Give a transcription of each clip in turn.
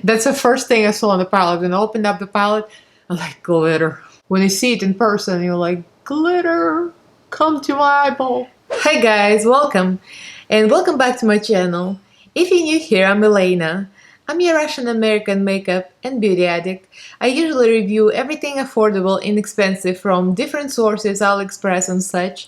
That's the first thing I saw on the palette. When I opened up the palette, I'm like, glitter. When you see it in person, you're like, glitter, come to my eyeball. Hi guys, welcome. And welcome back to my channel. If you're new here, I'm Elaina. I'm a Russian-American makeup and beauty addict. I usually review everything affordable, inexpensive from different sources, AliExpress and such.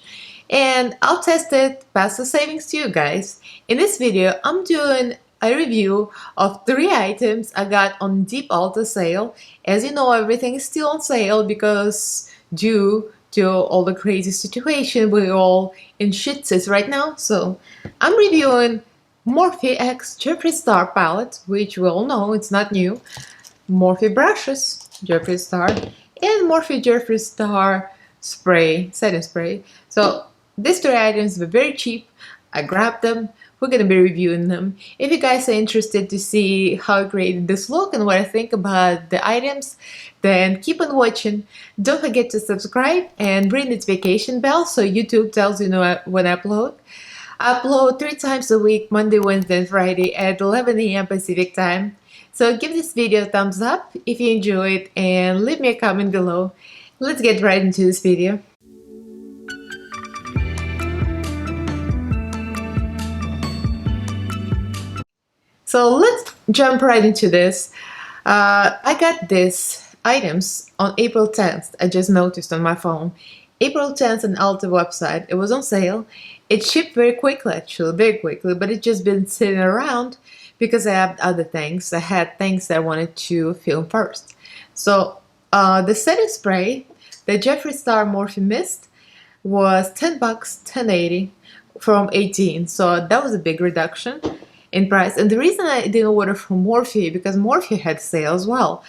And I'll test it, pass the savings to you guys. In this video, I'm doing a review of 3 items I got on deep Ulta sale. As you know, everything is still on sale because due to all the crazy situation we're all in shitses right now. So I'm reviewing Morphe X Jeffree Star palette, which we all know it's not new, Morphe brushes, Jeffree Star, and Morphe Jeffree Star spray, setting spray. So these 3 items were very cheap. I grabbed them. We're gonna be reviewing them. If you guys are interested to see how I created this look and what I think about the items, then keep on watching. Don't forget to subscribe and ring the notification bell so YouTube tells you when I upload. I upload 3 times a week, Monday, Wednesday, and Friday at 11 AM Pacific time. So give this video a thumbs up if you enjoy it and leave me a comment below. Let's get right into this video. So let's jump right into this. I got these items on April 10th. I just noticed on my phone. April 10th on Ulta website. It was on sale. It shipped very quickly, actually, very quickly, but it just been sitting around because I had other things. I had things that I wanted to film first. So the setting spray, the Jeffree Star Morphe Mist, was 10 bucks, 10.80 from 18. So that was a big reduction in price. And the reason I didn't order from Morphe because Morphe had sale as well.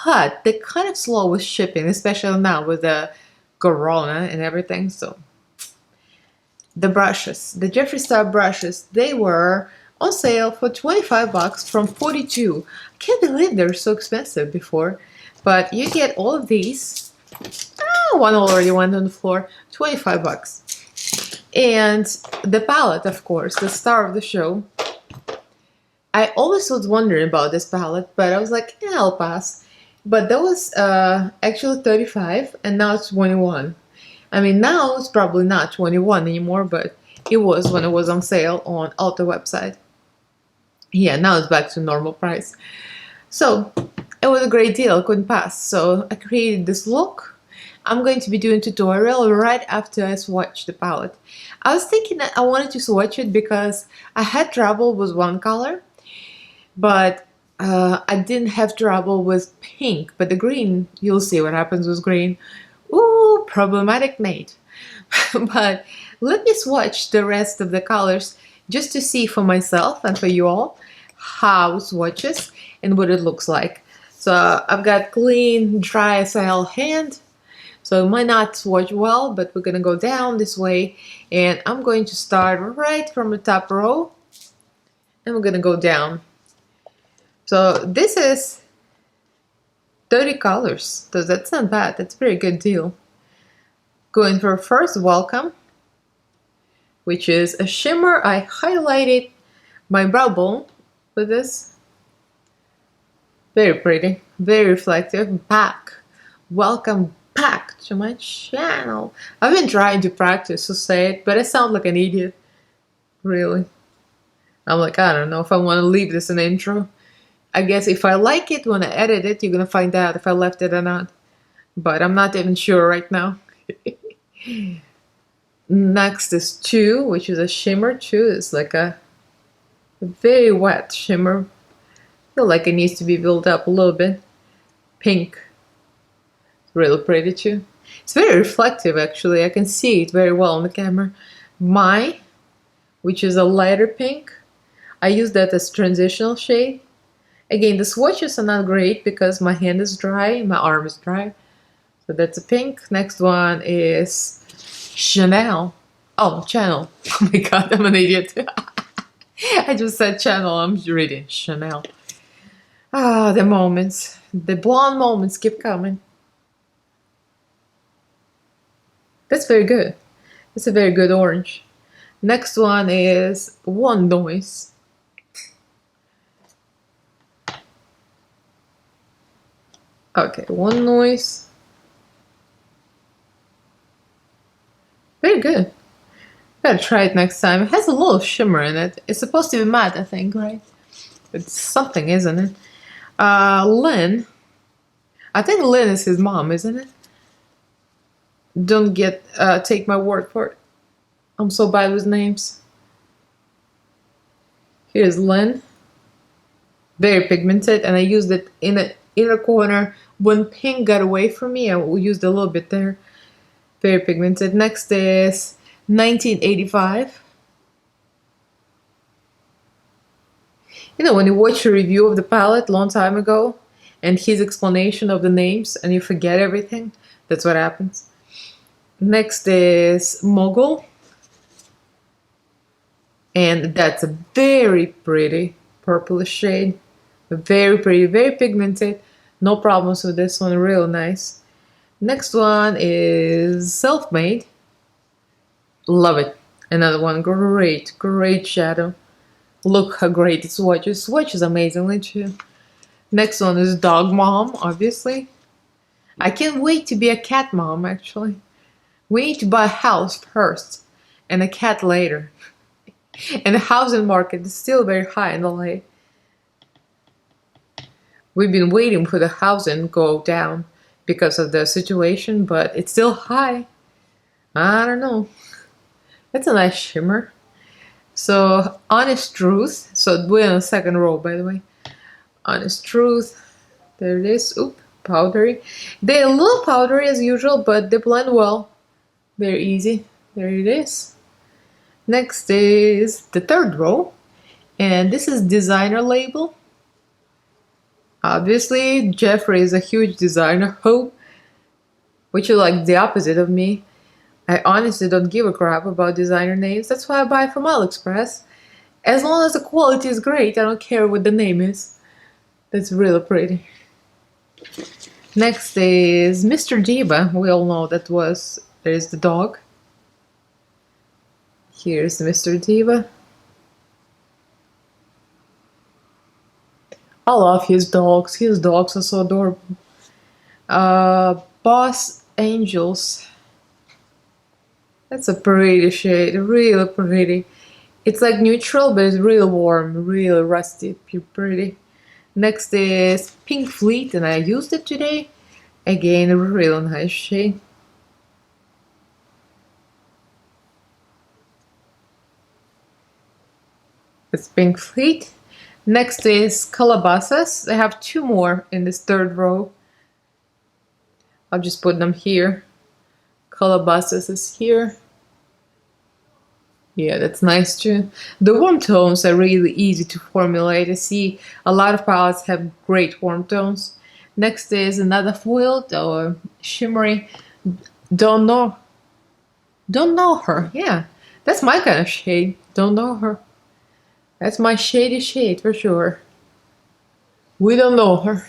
But they're kind of slow with shipping, especially now with the Corona and everything. So the brushes, the Jeffree Star brushes, they were on sale for 25 bucks from 42. I can't believe they're so expensive before. But you get all of these. One already went on the floor. 25 bucks. And the palette, of course, the star of the show. I always was wondering about this palette, but I was like, yeah, I'll pass. But that was actually 35 and now it's 21. I mean, now it's probably not 21 anymore, but it was when it was on sale on Ulta website. Yeah, now it's back to normal price. So it was a great deal, I couldn't pass. So I created this look. I'm going to be doing a tutorial right after I swatch the palette. I was thinking that I wanted to swatch it because I had trouble with one color, but I didn't have trouble with pink. But the green, you'll see what happens with green. Ooh, problematic Nate. But let me swatch the rest of the colors just to see for myself and for you all how it swatches and what it looks like. So I've got clean, dry SL hand. So it might not swatch well, but we're gonna go down this way. And I'm going to start right from the top row. And we're gonna go down. So this is 30 colors, so that's not bad. That's a very good deal. Going for first Welcome, which is a shimmer. I highlighted my brow bone with this. Very pretty, very reflective. Back, welcome back to my channel. I've been trying to practice to say it, but I sound like an idiot. Really. I'm like, I don't know if I want to leave this an intro. I guess if I like it when I edit it, you're gonna find out if I left it or not. But I'm not even sure right now. Next is 2, which is a shimmer. 2 is like a very wet shimmer. I feel like it needs to be built up a little bit. Pink. Really pretty too. It's very reflective actually. I can see it very well on the camera. My, which is a lighter pink. I use that as transitional shade. Again, the swatches are not great because my hand is dry, my arm is dry. So that's a pink. Next one is Chanel. Oh, Channel. Oh my god, I'm an idiot. I just said Channel, I'm reading Chanel. Ah, the moments. The blonde moments keep coming. That's very good. It's a very good orange. Next one is One Noise. Okay, one noise. Very good. Gotta try it next time. It has a little shimmer in it. It's supposed to be matte, I think, right? It's something, isn't it? Lynn. I think Lynn is his mom, isn't it? Don't take my word for it. I'm so bad with names. Here's Lynn. Very pigmented, and I used it in the inner corner. When pink got away from me, I used a little bit there. Very pigmented. Next is 1985. You know, when you watch a review of the palette a long time ago, and his explanation of the names, and you forget everything, that's what happens. Next is Mogul. And that's a very pretty purplish shade. Very pretty, very pigmented. No problems with this one, real nice. Next one is Self-Made. Love it. Another one, great, great shadow. Look how great it swatches. Swatches amazingly too. Next one is Dog Mom, obviously. I can't wait to be a cat mom, actually. We need to buy a house first, and a cat later. And the housing market is still very high in LA. We've been waiting for the housing to go down because of the situation, but it's still high. I don't know. That's a nice shimmer. So, Honest Truth. So, we're in the second row, by the way. Honest Truth. There it is. Oop, powdery. They're a little powdery as usual, but they blend well. Very easy. There it is. Next is the third row, and this is designer label. Obviously, Jeffree is a huge designer hoe, which is like the opposite of me. I honestly don't give a crap about designer names. That's why I buy from AliExpress. As long as the quality is great, I don't care what the name is. That's really pretty. Next is Mr. Diva. We all know that was. There's the dog. Here's Mr. Diva. I love his dogs. His dogs are so adorable. Boss Angels. That's a pretty shade. Really pretty. It's like neutral, but it's really warm. Really rusty. Pretty. Next is Pink Fleet, and I used it today. Again, a really nice shade. It's Pink Fleet. Next is Calabasas. I have two more in this third row. I'll just put them here. Calabasas is here. Yeah, that's nice too. The warm tones are really easy to formulate. I see a lot of palettes have great warm tones. Next is another foiled or shimmery. Don't know her. Yeah, that's my kind of shade. Don't know her. That's my shady shade for sure. We don't know her.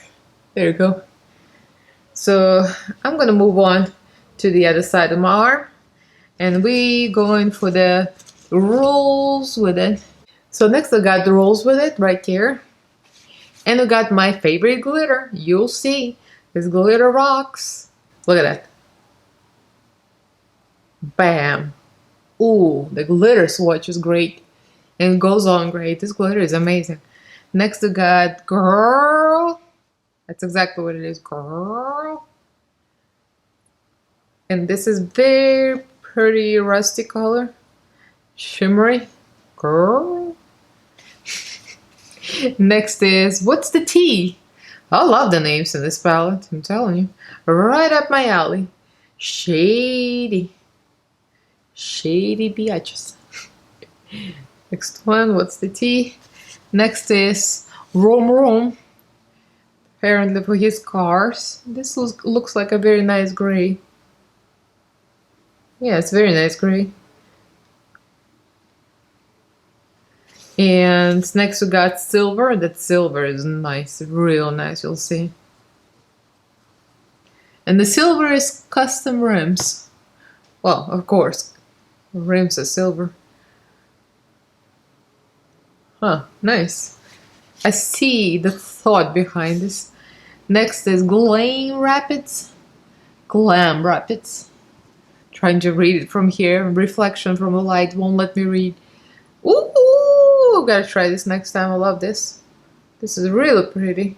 There you go. So I'm gonna move on to the other side of my arm, and we going for the rolls with it. So next I got the rolls with it right here, and I got my favorite glitter. You'll see, this glitter rocks. Look at that. Bam. Ooh, the glitter swatch is great. And it goes on great. This glitter is amazing. Next we got Girl. That's exactly what it is. Girl. And this is very pretty rusty color. Shimmery. Girl. Next is What's the Tea? I love the names in this palette. I'm telling you. Right up my alley. Shady. Shady biatches. Next one, What's the Tea? Next is Rome. Apparently for his cars. This looks like a very nice gray. Yeah, it's very nice gray. And next we got Silver. That silver is nice, real nice, you'll see. And the silver is custom rims. Well, of course, rims are silver. Huh, nice. I see the thought behind this. Next is Glam Rapids. Glam Rapids. Trying to read it from here. Reflection from the light won't let me read. Ooh, gotta try this next time. I love this. This is really pretty.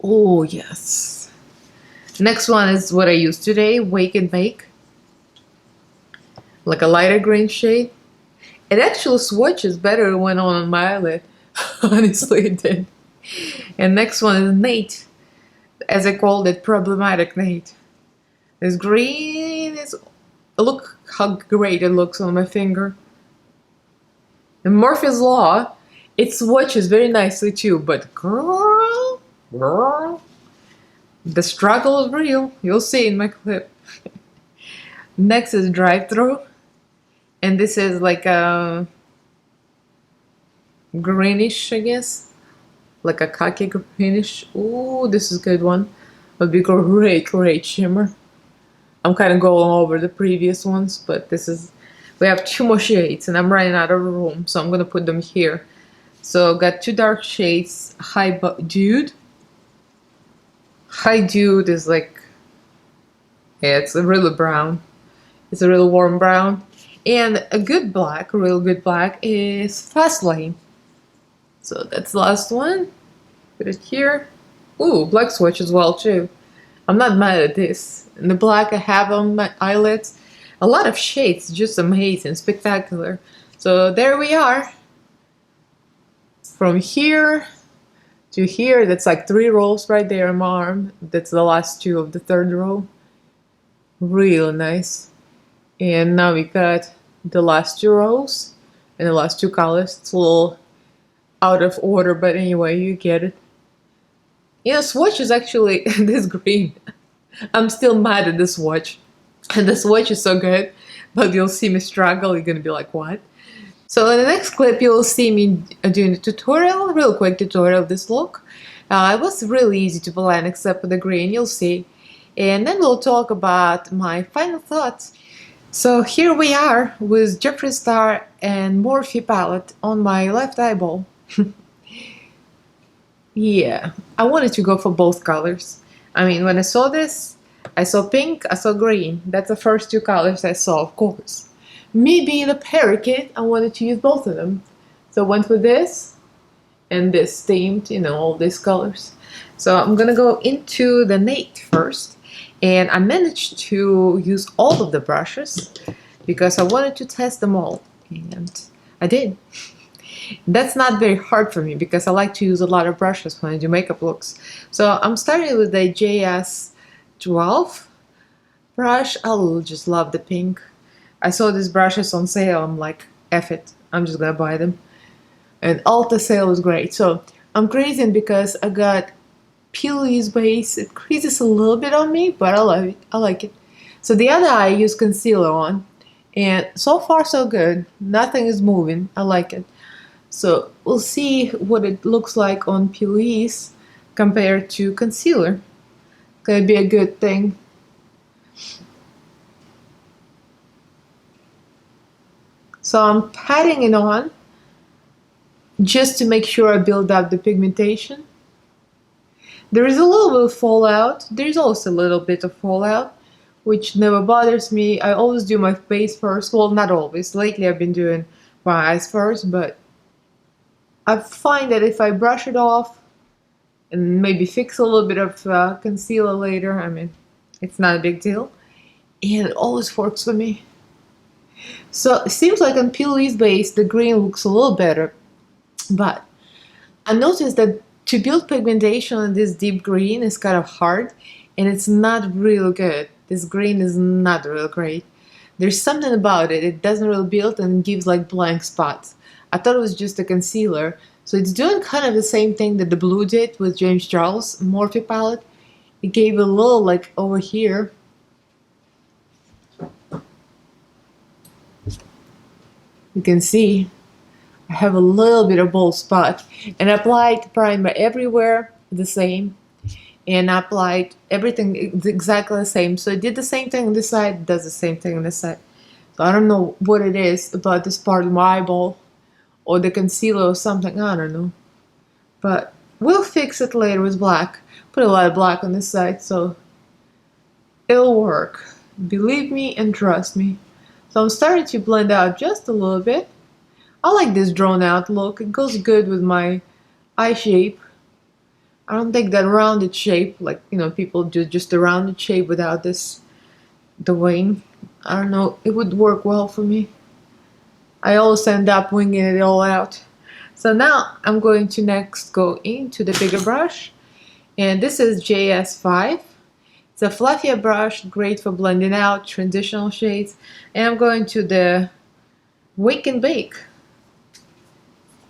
Oh, yes. Next one is what I used today. Wake and Bake. Like a lighter green shade. It actually swatches better when on my eyelid. Honestly, it did. And next one is Nate. As I called it, Problematic Nate. This green is... Look how great it looks on my finger. And Morphe's Law, it swatches very nicely too, but girl, the struggle is real. You'll see in my clip. Next is Drive-Thru. And this is like a greenish, I guess. Like a khaki greenish. Ooh, this is a good one. Would be great shimmer. I'm kind of going over the previous ones, but this is... We have 2 more shades, and I'm running out of room, so I'm going to put them here. So I've got 2 dark shades. High Dude. High Dude is like... Yeah, it's a really brown. It's a real warm brown. And a good black, a real good black, is Fast Lane. So that's the last one. Put it here. Ooh, black swatch as well too. I'm not mad at this. And the black I have on my eyelids. A lot of shades, just amazing, spectacular. So there we are. From here to here, that's like 3 rows right there on my arm. That's the last 2 of the 3rd row. Real nice. And now we got the last 2 rows and the last 2 colors. It's a little out of order, but anyway, you get it. You know, swatch is actually this green. I'm still mad at this swatch. And the swatch is so good, but you'll see me struggle. You're gonna be like, what? So in the next clip, you'll see me doing a tutorial, a real quick tutorial of this look. It was really easy to blend except for the green, you'll see. And then we'll talk about my final thoughts. So here we are with Jeffree Star and Morphe palette on my left eyeball. Yeah, I wanted to go for both colors. I mean, when I saw this, I saw pink, I saw green. That's the first 2 colors I saw, of course. Me being a parakeet, I wanted to use both of them. So I went with this and this themed, you know, all these colors. So I'm gonna go into the Nate first. And I managed to use all of the brushes because I wanted to test them all. And I did. That's not very hard for me because I like to use a lot of brushes when I do makeup looks. So I'm starting with the JS12 brush. I just love the pink. I saw these brushes on sale. I'm like, F it. I'm just gonna buy them. And Ulta sale was great. So I'm crazy because I got Peely's base. It creases a little bit on me, but I love it. I like it. So the other eye I use concealer on. And so far so good. Nothing is moving. I like it. So we'll see what it looks like on Peely's compared to concealer. Gonna be a good thing. So I'm patting it on just to make sure I build up the pigmentation. There is a little bit of fallout. There's also a little bit of fallout, which never bothers me. I always do my face first. Well, not always. Lately I've been doing my eyes first, but I find that if I brush it off and maybe fix a little bit of concealer later, I mean, it's not a big deal. And it always works for me. So it seems like on Peely's base, the green looks a little better. But I noticed that to build pigmentation on this deep green is kind of hard. And it's not real good. This green is not real great. There's something about it. It doesn't really build and gives like blank spots. I thought it was just a concealer. So it's doing kind of the same thing that the blue did with James Charles Morphe palette. It gave a little like over here. You can see I have a little bit of bold spot. And I applied primer everywhere the same. And I applied everything exactly the same. So it did the same thing on this side, it does the same thing on this side. So I don't know what it is about this part of my eyeball or the concealer or something, I don't know. But we'll fix it later with black. Put a lot of black on this side, so it'll work. Believe me and trust me. So I'm starting to blend out just a little bit. I like this drawn out look. It goes good with my eye shape. I don't think that rounded shape, like, you know, people do just a rounded shape without the wing. I don't know, it would work well for me. I always end up winging it all out. So now I'm going to next go into the bigger brush. And this is JS5. It's a fluffier brush, great for blending out transitional shades. And I'm going to the Wake and Bake.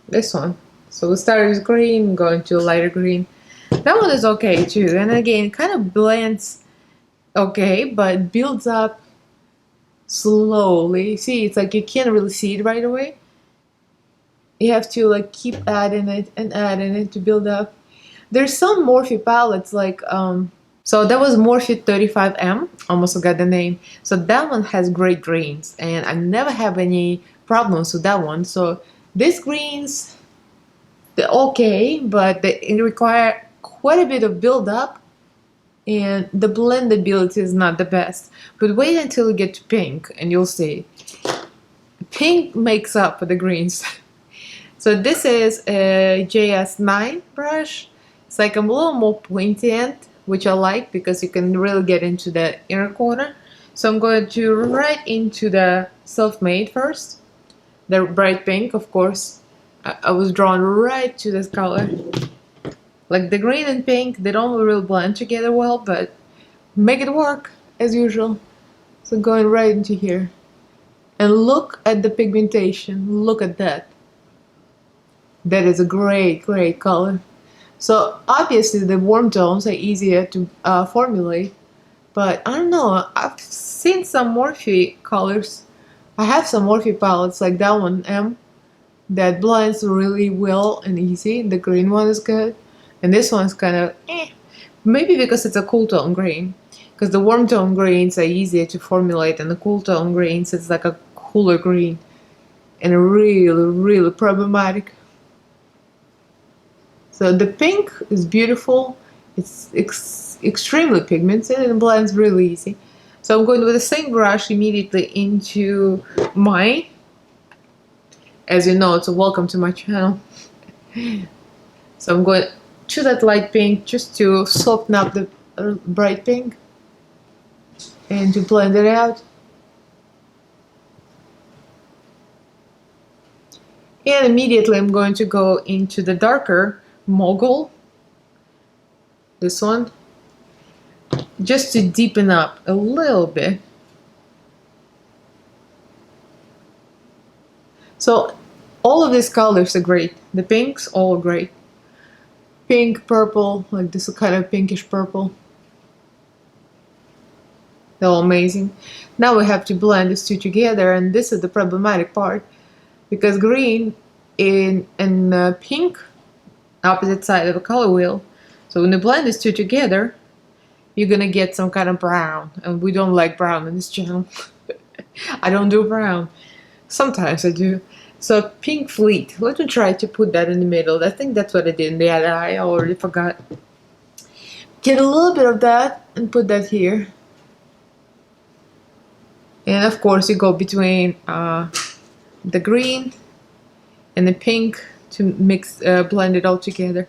This one. So we started with green, going to a lighter green. That one is okay too. And again, it kind of blends okay, but builds up slowly. See, it's like you can't really see it right away. You have to like keep adding it and adding it to build up. There's some Morphe palettes like so that was Morphe 35M, almost forgot the name. So that one has great greens and I never have any problems with that one. So these greens, they're okay, but they require quite a bit of build up and the blendability is not the best. But wait until you get to pink and you'll see. Pink makes up for the greens. So this is a JS9 brush. It's like a little more pointy end, which I like because you can really get into the inner corner. So I'm going to right into the Self-Made first. The bright pink, of course. I was drawn right to this color. Like the green and pink, they don't really blend together well, but make it work as usual. So going right into here. And look at the pigmentation. Look at that. That is a great, great color. So obviously the warm tones are easier to formulate, but I don't know, I've seen some Morphe colors. I have some Morphe palettes like that one, M, that blends really well and easy. The green one is good, and this one's kind of maybe because it's a cool tone green, because the warm tone greens are easier to formulate, and the cool tone greens it's like a cooler green, and really, really problematic. So the pink is beautiful, it's extremely pigmented and blends really easy. So I'm going with the same brush immediately into mine. As you know, it's a welcome to my channel. So I'm going to that light pink just to soften up the bright pink and to blend it out. And immediately I'm going to go into the darker Mogul, this one, just to deepen up a little bit. So all of these colors are great. The pinks, all great. Pink, purple, like this kind of pinkish purple. They're all amazing. Now we have to blend these two together, and this is the problematic part, because green and pink, opposite side of a color wheel. So when you blend these two together, you're gonna get some kind of brown, and we don't like brown on this channel. I don't do brown. Sometimes I do. So pink fleet. Let me try to put that in the middle. I think that's what I did in the other eye. I already forgot. Get a little bit of that and put that here. And of course you go between the green and the pink to mix, blend it all together.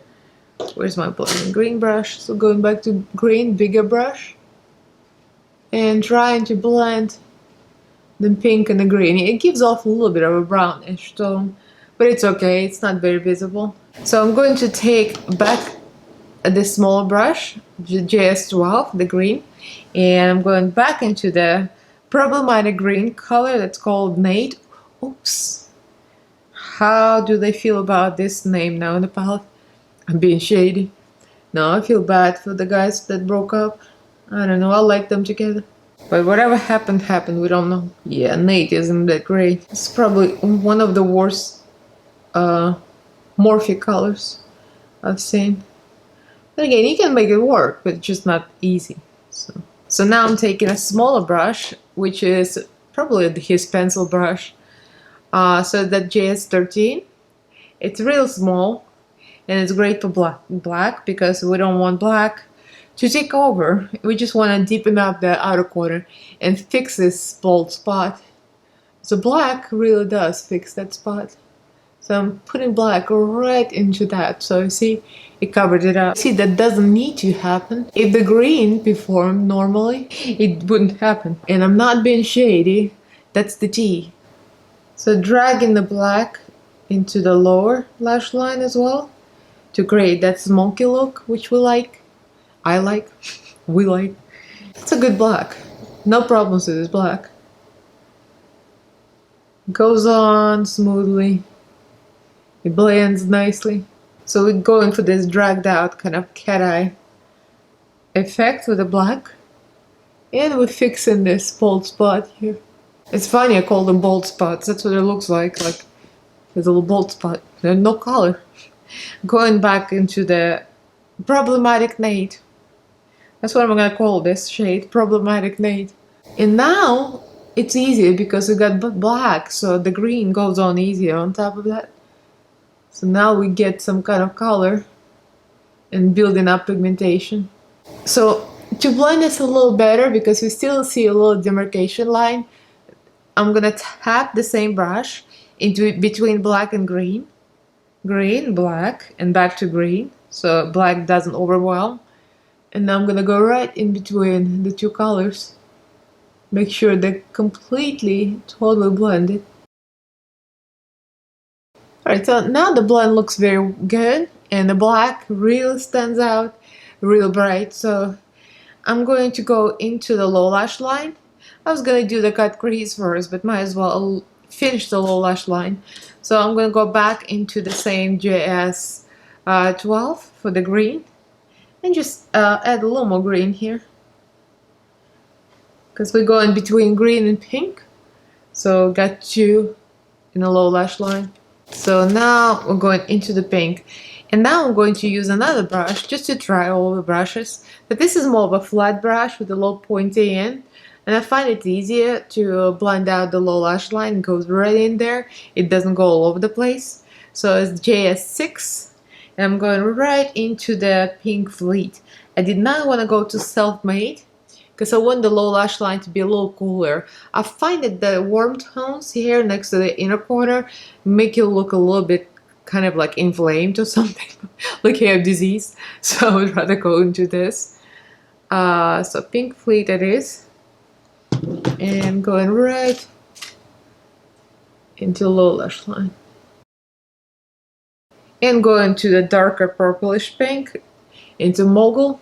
Where's my blending green brush? So going back to green, bigger brush, and trying to blend the pink and the green. It gives off a little bit of a brownish tone, but it's okay, it's not very visible. So I'm going to take back this smaller brush, JS12, the green, and I'm going back into the problematic green color that's called Nate. Oops. How do they feel about this name now in the palette? I'm being shady. No, I feel bad for the guys that broke up. I don't know, I like them together. But whatever happened, happened, we don't know. Yeah, Nate isn't that great. It's probably one of the worst Morphe colors I've seen. But again, you can make it work, but it's just not easy. So now I'm taking a smaller brush, which is probably his pencil brush. So that JS13, it's real small, and it's great for black because we don't want black to take over. We just want to deepen up the outer corner and fix this bold spot. So black really does fix that spot. So I'm putting black right into that. So you see, it covered it up. See, that doesn't need to happen. If the green performed normally, it wouldn't happen. And I'm not being shady. That's the T. So dragging the black into the lower lash line as well to create that smoky look, which we like. I like. We like. It's a good black. No problems with this black. Goes on smoothly. It blends nicely. So we're going for this dragged out kind of cat eye effect with the black. And we're fixing this bold spot here. It's funny, I call them bold spots. That's what it looks like. Like there's a little bold spot. There's no color. Going back into the problematic nade. That's what I'm gonna call this shade, problematic nade. And now it's easier because we got black, so the green goes on easier on top of that. So now we get some kind of color and building up pigmentation. So to blend this a little better, because we still see a little demarcation line, I'm gonna tap the same brush into between black and green. Green, black, and back to green, so black doesn't overwhelm. And now I'm gonna go right in between the two colors. Make sure they're completely, totally blended. Alright, so now the blend looks very good and the black really stands out, real bright. So I'm going to go into the low lash line. I was going to do the cut crease first, but might as well finish the low lash line. So I'm going to go back into the same JS 12 for the green and just add a little more green here. Because we're going between green and pink. So got two in the low lash line. So now we're going into the pink, and now I'm going to use another brush just to try all the brushes. But this is more of a flat brush with a low pointy end, and I find it easier to blend out the low lash line. It goes right in there. It doesn't go all over the place. So it's JS6, and I'm going right into the pink fleet. I did not want to go to self-made because I want the low lash line to be a little cooler. I find that the warm tones here next to the inner corner make you look a little bit kind of like inflamed or something, like you have disease. So I would rather go into this. So pink fleet it is. And going right into low lash line. And going to the darker purplish pink into mogul.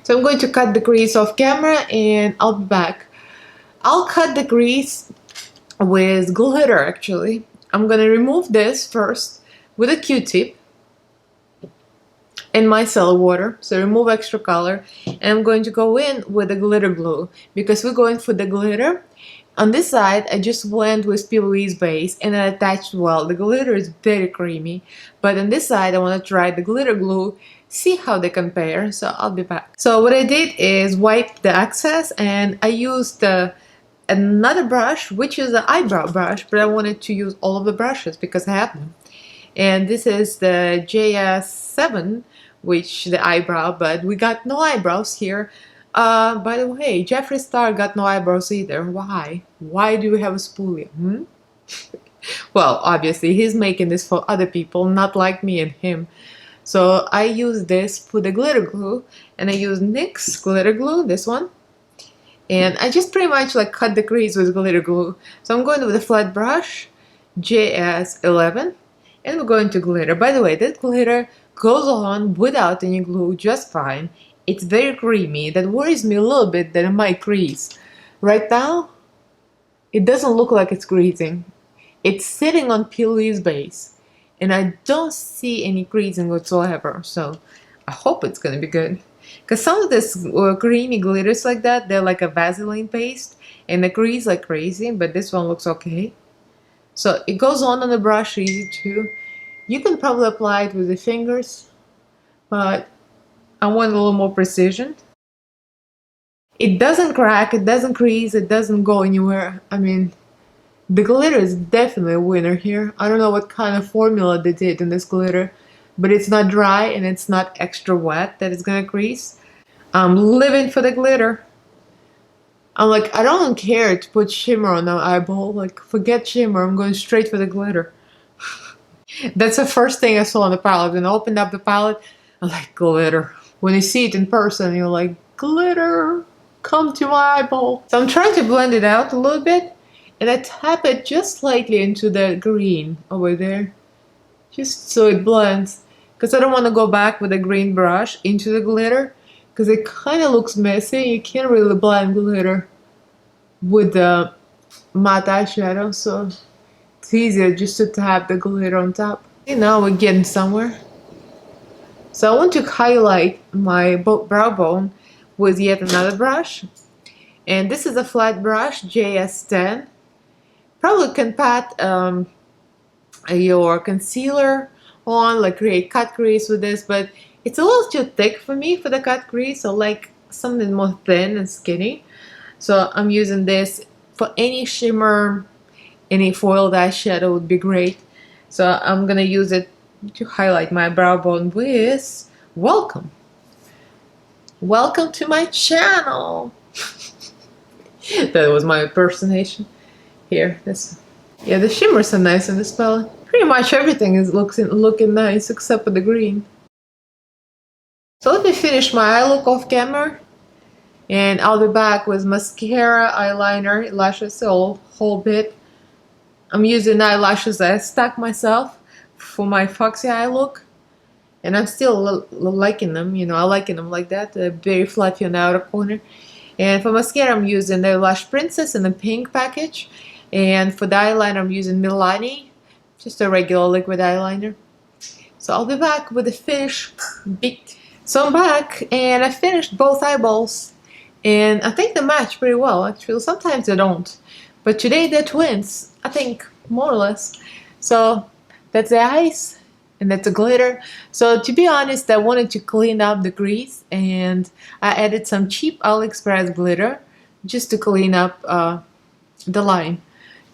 So I'm going to cut the crease off camera and I'll be back. I'll cut the crease with glitter actually. I'm going to remove this first with a Q-tip and micellar water. So remove extra color. And I'm going to go in with the glitter glue because we're going for the glitter. On this side, I just went with P. Louise base and I attached well. The glitter is very creamy. But on this side, I want to try the glitter glue, see how they compare. So I'll be back. So what I did is wipe the excess and I used another brush, which is the eyebrow brush, but I wanted to use all of the brushes because I have them. And this is the JS7, which the eyebrow, but we got no eyebrows here. By the way, Jeffree Star got no eyebrows either. Why? Why do we have a spoolie? Well, obviously he's making this for other people, not like me and him. So I use this for the glitter glue, and I use NYX Glitter Glue, this one. And I just pretty much like cut the crease with glitter glue. So I'm going with a flat brush, JS11, and we're going to glitter. By the way, this glitter goes on without any glue just fine. It's very creamy. That worries me a little bit that it might crease. Right now, it doesn't look like it's creasing. It's sitting on P. Louise base, and I don't see any creasing whatsoever. So I hope it's gonna be good. Because some of this creamy glitters like that, they're like a Vaseline paste, and they crease like crazy, but this one looks okay. So it goes on the brush easy too. You can probably apply it with the fingers, but I want a little more precision. It doesn't crack, it doesn't crease, it doesn't go anywhere. I mean, The glitter is definitely a winner here. I don't know what kind of formula they did in this glitter, but it's not dry and it's not extra wet that it's gonna crease. I'm living for the glitter. I'm like, I don't care to put shimmer on the eyeball. Like, forget shimmer, I'm going straight for the glitter. That's the first thing I saw on the palette. When I opened up the palette, I'm like, glitter. When you see it in person, you're like, glitter, come to my eyeball. So I'm trying to blend it out a little bit, and I tap it just slightly into the green over there, just so it blends. Because I don't want to go back with a green brush into the glitter, because it kind of looks messy. You can't really blend glitter with the matte eyeshadow, so it's easier just to tap the glitter on top. And now we're getting somewhere. So I want to highlight my brow bone with yet another brush. And this is a flat brush, JS10. Probably can pat your concealer on, like create cut crease with this, but it's a little too thick for me for the cut crease. So like something more thin and skinny. So I'm using this for any shimmer, any foiled eyeshadow would be great. So I'm gonna use it to highlight my brow bone with welcome. Welcome to my channel. That was my impersonation. Here, this. Yeah, the shimmers are nice in this palette. Pretty much everything is looking nice except for the green. So let me finish my eye look off camera. And I'll be back with mascara, eyeliner, lashes, a whole bit. I'm using eyelashes that I stuck myself for my foxy eye look. And I'm still liking them, you know, I liking them like that. They're very fluffy on the outer corner. And for mascara, I'm using the Lash Princess in the pink package. And for the eyeliner, I'm using Milani, just a regular liquid eyeliner. So I'll be back with the finished bit. So I'm back, and I finished both eyeballs. And I think they match pretty well, actually. Sometimes they don't. But today they're twins, I think, more or less. So that's the eyes, and that's the glitter. So to be honest, I wanted to clean up the crease, and I added some cheap AliExpress glitter just to clean up the line,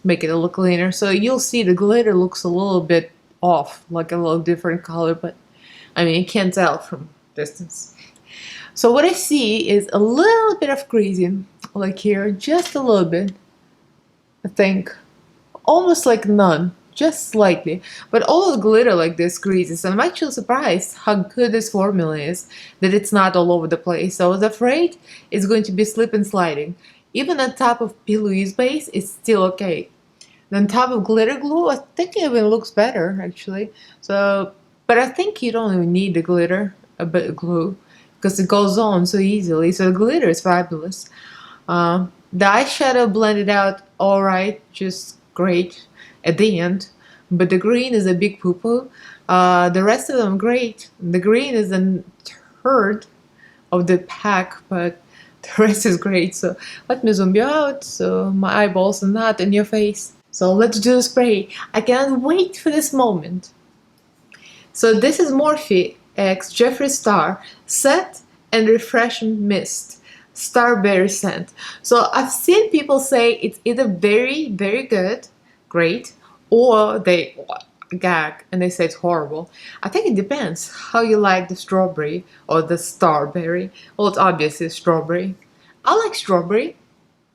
make it look cleaner. So you'll see the glitter looks a little bit off, like a little different color, but I mean, you can't tell from distance. So what I see is a little bit of creasing, like here, just a little bit, I think, almost like none, just slightly, but all the glitter like this creases. And I'm actually surprised how good this formula is, that it's not all over the place. So I was afraid it's going to be slip and sliding. Even on top of P. Louise base, it's still okay. And on top of glitter glue, I think it even looks better, actually. So, but I think you don't even need the glitter, a bit of glue, because it goes on so easily. So the glitter is fabulous. The eyeshadow blended out alright, just great at the end. But the green is a big poo-poo. The rest of them great. The green is a third of the pack, but the rest is great. So let me zoom you out so my eyeballs are not in your face. So let's do the spray. I cannot wait for this moment. So this is Morphe X Jeffree Star Set and Refreshing Mist Starberry Scent. So I've seen people say it's either very, very good, great, or they gag and they say it's horrible. I think it depends how you like the strawberry or the starberry. Well, it's obviously strawberry. I like strawberry.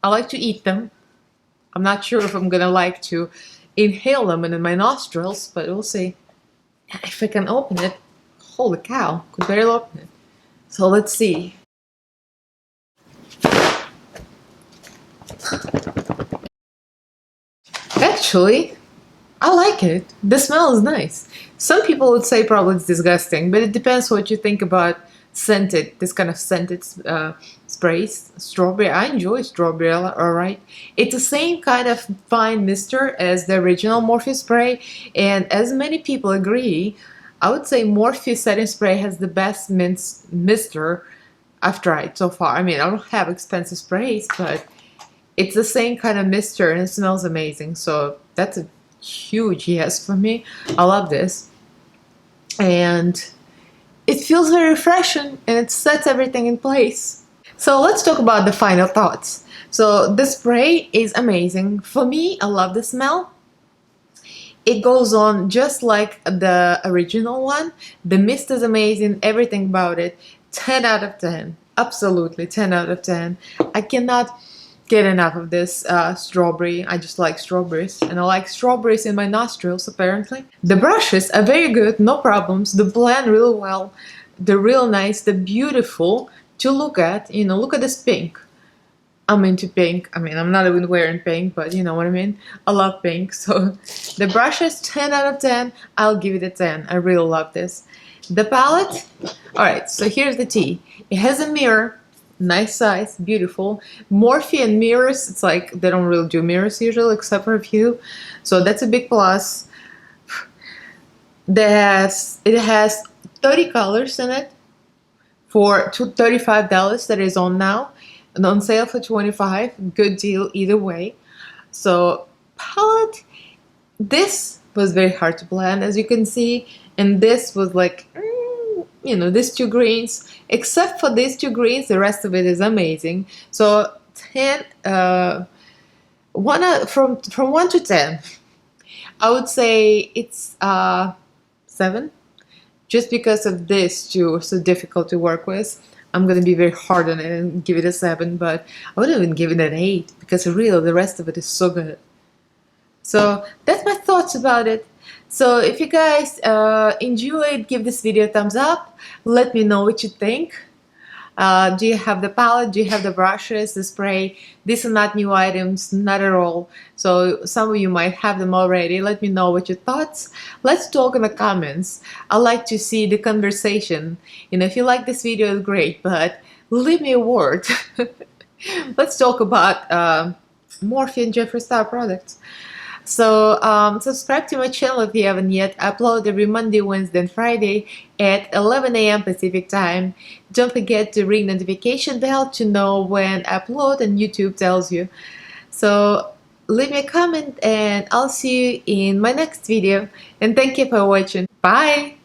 I like to eat them. I'm not sure if I'm gonna like to inhale them in my nostrils, but we'll see. If I can open it. Holy cow, could barely open it. So let's see. Actually, I like it. The smell is nice. Some people would say probably it's disgusting, but it depends what you think about scented, this kind of scented sprays. Strawberry, I enjoy strawberry, alright. It's the same kind of fine mister as the original Morphe spray, and as many people agree, I would say Morphe setting spray has the best mister I've tried so far. I mean, I don't have expensive sprays, but it's the same kind of mister and it smells amazing. So that's a huge yes for me. I love this. And it feels very refreshing and it sets everything in place. So let's talk about the final thoughts. So the spray is amazing. For me, I love the smell. It goes on just like the original one. The mist is amazing, everything about it. 10 out of 10. Absolutely 10 out of 10. I cannot get enough of this strawberry. I just like strawberries, and I like strawberries in my nostrils apparently. The brushes are very good, no problems. They blend real well. They're real nice. They're beautiful to look at. You know, look at this pink. I'm into pink. I mean, I'm not even wearing pink, but you know what I mean. I love pink. So the brush is 10 out of 10. I'll give it a 10. I really love this. The palette. Alright, so here's the tea. It has a mirror. Nice size. Beautiful. Morphe and mirrors. It's like they don't really do mirrors usually except for a few. So that's a big plus. It has 30 colors in it for $35 that is on now. And on sale for $25. Good deal either way. So palette, this was very hard to blend as you can see, and this was like you know, these two greens. Except for these two greens, the rest of it is amazing. So 10 from 1 to 10, I would say it's 7, just because of this two are so difficult to work with. I'm gonna be very hard on it and give it a 7, but I would even give it an 8 because really the rest of it is so good. So that's my thoughts about it. So if you guys enjoyed, give this video a thumbs up. Let me know what you think. Do you have the palette? Do you have the brushes, the spray? These are not new items, not at all. So some of you might have them already. Let me know what your thoughts. Let's talk in the comments. I like to see the conversation. You know, if you like this video, it's great, but leave me a word. Let's talk about Morphe and Jeffree Star products. So subscribe to my channel if you haven't yet. I upload every Monday, Wednesday, and Friday at 11 AM Pacific time. Don't forget to ring notification bell to know when I upload and YouTube tells you. So leave me a comment and I'll see you in my next video. And thank you for watching. Bye!